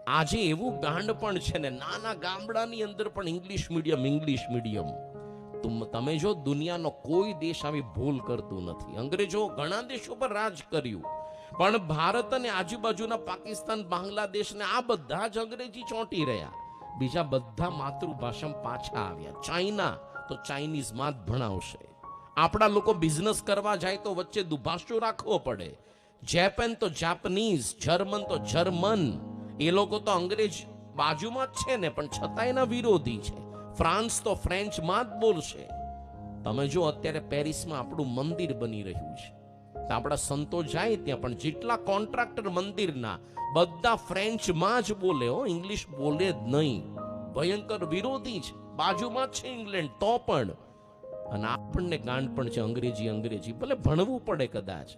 આજે એવું ગાંડ પણ છે ને, નાના ગામડાની અંદર પણ ઇંગ્લિશ મીડિયમ. તમે જો દુનિયાનો કોઈ દેશ આવી ભૂલ કરતું નથી. અંગ્રેજો ઘણા દેશો પર રાજ કર્યું, પણ ભારત અને આજુબાજુના પાકિસ્તાન, બાંગ્લાદેશ ને આ બધા જ અંગ્રેજી ચોંટી રહ્યા. બીજા બધા માતૃભાષામાં પાછા આવ્યા. ચાઇના તો ચાઇનીઝમાં જ ભણાવશે. આપણા લોકો બિઝનેસ કરવા જાય તો વચ્ચે દુભાષો રાખવો પડે. જેપન તો જાપાનીઝ, જર્મન તો જર્મન. એ લોકો તો અંગ્રેજ બાજુમાં જ છે ને, પણ છતાં એના વિરોધી છે. ફ્રાન્સ તો ફ્રેન્ચમાં જ બોલશે. તમે જો અત્યારે પેરિસમાં આપણું મંદિર બની રહ્યું છે, તો આપણા સંતો જાય ત્યાં પણ જેટલા કોન્ટ્રાક્ટર મંદિરના બધા ફ્રેન્ચમાં જ બોલે, ઇંગ્લિશ બોલે જ નહીં. ભયંકર વિરોધી છે. બાજુમાં જ છે ઇંગ્લેન્ડ, તો પણ. અને આપણને ગાંડ પણ છે અંગ્રેજી. ભલે ભણવું પડે કદાચ,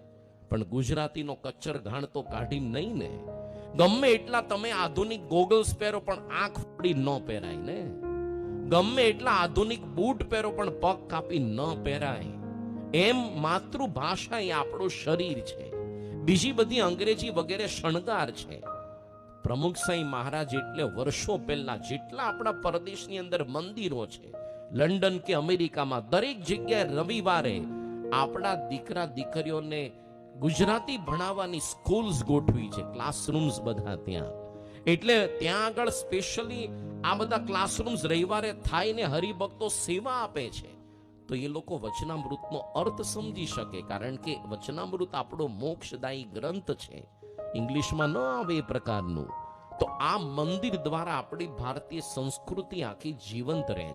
પણ ગુજરાતીનો કચ્ચર ગાણ તો કાઢી નહીં ને. ગમે એટલા તમે આધુનિક ગોગલ્સ પહેરો, પણ આંખ ફોડી ન પહેરાય ને. ગમે એટલા આધુનિક બૂટ પહેરો, પણ પગ કાપી ન પહેરાય. એમ માતૃભાષા એ આપણું શરીર છે. બીજી બધી અંગ્રેજી વગેરે શણગાર છે. પ્રમુખ સાંઈ મહારાજ એટલે વર્ષો પહેલા જેટલા આપણા પરદેશની અંદર મંદિરો છે, લંડન કે અમેરિકામાં, દરેક જગ્યાએ રવિવારે આપણા દીકરા દીકરીઓને ગુજરાતી ભણાવવાની સ્કૂલ્સ ગોઠવી છે, ક્લાસરૂમ્સ બધા ત્યાં. એટલે ત્યાં આગળ સ્પેશિયલી આ બધા ક્લાસરૂમ્સ રવિવારે થાય ને હરિભક્તો સેવા આપે છે. તો એ લોકો વચનામૃતનો અર્થ સમજી શકે, કારણ કે વચનામૃત આપણો મોક્ષદાયી ગ્રંથ છે. ઇંગ્લિશમાં ન આવે એ પ્રકારનું. તો આ મંદિર દ્વારા આપણી ભારતીય સંસ્કૃતિ આખી જીવંત રહે